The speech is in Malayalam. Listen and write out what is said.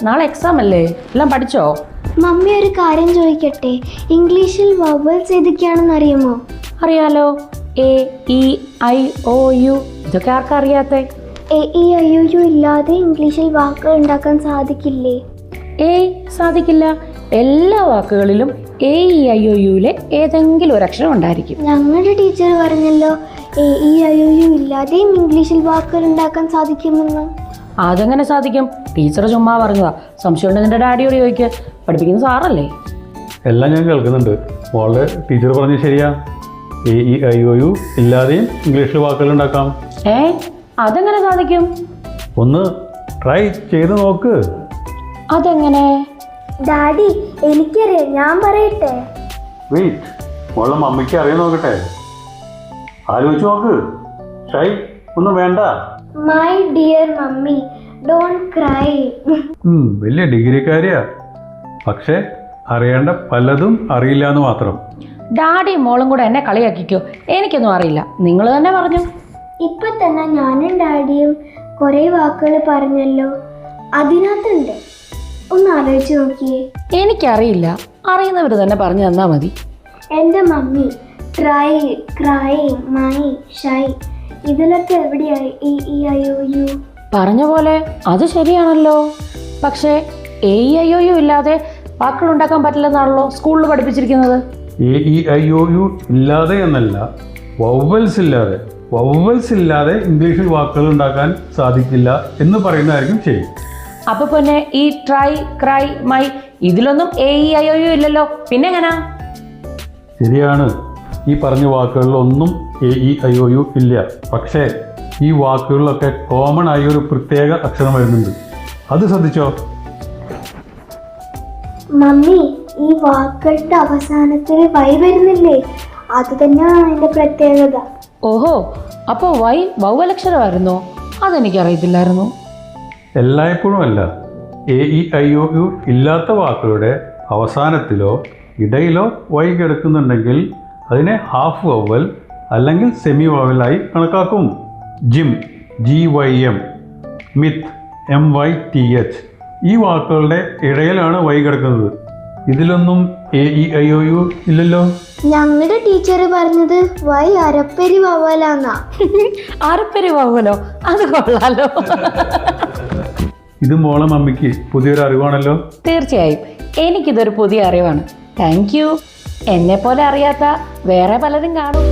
നാളെ എക്സാം അല്ലേ, എല്ലാം പഠിച്ചോ? മമ്മി ഒരു കാര്യം ചോദിക്കട്ടെ, ഇംഗ്ലീഷിൽ വവൽസ് ഏതൊക്കെയാണെന്ന് അറിയുമോ? അറിയാലോ, A E I O U. ഇതൊക്കെ ആർക്കാ അറിയാത്തെ? A E I O U ഇല്ലാതെ ഇംഗ്ലീഷിൽ വാക്കുകൾ ഉണ്ടാക്കാൻ സാധിക്കില്ലേ? ഏയ് സാധിക്കില്ല. എല്ലാ വാക്കുകളിലും എ ഇ ഐ ഒ യുവിലെ ഏതെങ്കിലും ഒരു അക്ഷരം ഉണ്ടായിരിക്കും. ഞങ്ങളുടെ ടീച്ചർ പറഞ്ഞല്ലോ A E I O U ഇല്ലാതെയും ഇംഗ്ലീഷിൽ വാക്കുകൾ ഉണ്ടാക്കാൻ സാധിക്കുമെന്ന്. അതെങ്ങനെ സാധിക്കും? ടീച്ചർ ചുമ്മാ പറഞ്ഞതാ. സംശയം നിന്റെ ഡാഡിയോട് ചോദിക്കുക, പഠിപ്പിക്കുന്ന സാറല്ലേ. എല്ലാം ഞാൻ കേൾക്കുന്നുണ്ട്. മോളുടെ ടീച്ചർ പറഞ്ഞ് ശരിയാ. A E I O U ഇല്ലാതെയും ഇംഗ്ലീഷിൽ വാക്കുകൾ ഉണ്ടാക്കാം. അതെങ്ങനെ സാധിക്കും? ഒന്ന് ട്രൈ ചെയ്ത് നോക്ക്. അതെങ്ങനെ? ഡാഡി എനിക്കറിയാം, ഞാൻ പറയട്ടെ. വെയിറ്റ്, മോളുടെ മമ്മിക്ക് അറിയാൻ നോക്കട്ടെ. ആലോചിച്ച് നോക്ക്. ഷൈ ഒന്നും വേണ്ട. My dear mummy, don't cry. വലിയ ഡിഗ്രിക്കാരിയാ, പക്ഷെ അറിയേണ്ട പലതും അറിയില്ല എന്ന് മാത്രം. ഡാഡിയും മോളും കൂടെ എന്നെ കളിയാക്കിക്കോ, എനിക്കൊന്നും അറിയില്ല. നിങ്ങൾ തന്നെ പറഞ്ഞു. ഇപ്പൊ തന്നെ ഞാനും ഡാഡിയും കുറേ വാക്കുകൾ പറഞ്ഞല്ലോ, അതിനകത്തുണ്ട്. ഒന്ന് ആലോചിച്ച് നോക്കിയേ. എനിക്കറിയില്ല, അറിയുന്നവർ തന്നെ പറഞ്ഞു തന്നാ മതി. എൻ്റെ mummy try, cry, my, shy, ഇതിലൊക്കെ എവിടെയായി A E I O U? പറഞ്ഞ പോലെ അത് ശരിയാണല്ലോ. പക്ഷേ A E I O U ഇല്ലാതെ വാക്കുകൾ ഉണ്ടാക്കാൻ പറ്റില്ലെന്നാണല്ലോ സ്കൂളിൽ പഠിപ്പിച്ചിരിക്കുന്നത്. A E I O U ഇല്ലാതെ എന്നല്ല, വവൽസ് ഇല്ലാതെ. വവൽസ് ഇല്ലാതെ ഇംഗ്ലീഷിൽ വാക്കുകൾ ഉണ്ടാക്കാൻ സാധിക്കില്ല എന്ന് പറയുന്നതായിരിക്കും ശരി. അപ്പൊ പിന്നെ ഈ ട്രൈ, ക്രൈ, മൈ ഇതിലൊന്നും A E I O U ഇല്ലല്ലോ, പിന്നെ എങ്ങനാ? ശരിയാണ്, ഈ പറഞ്ഞ വാക്കുകളിലൊന്നും A E I O U ഇല്ല. പക്ഷേ ഈ വാക്കുകളിലൊക്കെ കോമൺ ആയി ഒരു പ്രത്യേക അക്ഷരം വരുന്നുണ്ട്. അത് ശ്രദ്ധിച്ചോ? മമ്മി, ഈ വാക്കുകളുടെ അവസാനത്തിൽ വൈ വരുന്നില്ലേ? അത് തന്നെയാണ് അതിൻ്റെ പ്രത്യേകത. ഓഹോ, അപ്പോൾ വൈ വൗവലക്ഷരമായിരുന്നോ? അതെനിക്കറിയത്തില്ലായിരുന്നു. എല്ലായ്പ്പോഴും അല്ല. A E I O U ഇല്ലാത്ത വാക്കുകളുടെ അവസാനത്തിലോ ഇടയിലോ വൈ കിടക്കുന്നുണ്ടെങ്കിൽ അതിനെ ഹാഫ് വവൽ അല്ലെങ്കിൽ സെമി വവലായി കണക്കാക്കും. ജിം, GYM, മിത്ത്, MYTH, ഈ വാക്കുകളുടെ ഇടയിലാണ് വൈ കിടക്കുന്നത്. ഇതിലൊന്നും A E I O U ഇല്ലല്ലോ. ഞങ്ങളുടെ ടീച്ചർ പറഞ്ഞത് വൈ അരപ്പരി വവലാന്നാ. അരപ്പരി വൗവലോ? അത് കൊള്ളാലോ. ഇത് മോളെ മമ്മിക്ക് പുതിയൊരു അറിവാണല്ലോ. തീർച്ചയായും എനിക്കിതൊരു പുതിയ അറിവാണ്. Thank you. എന്നെ പോലെ അറിയാത്ത വേറെ പലരും കാണും.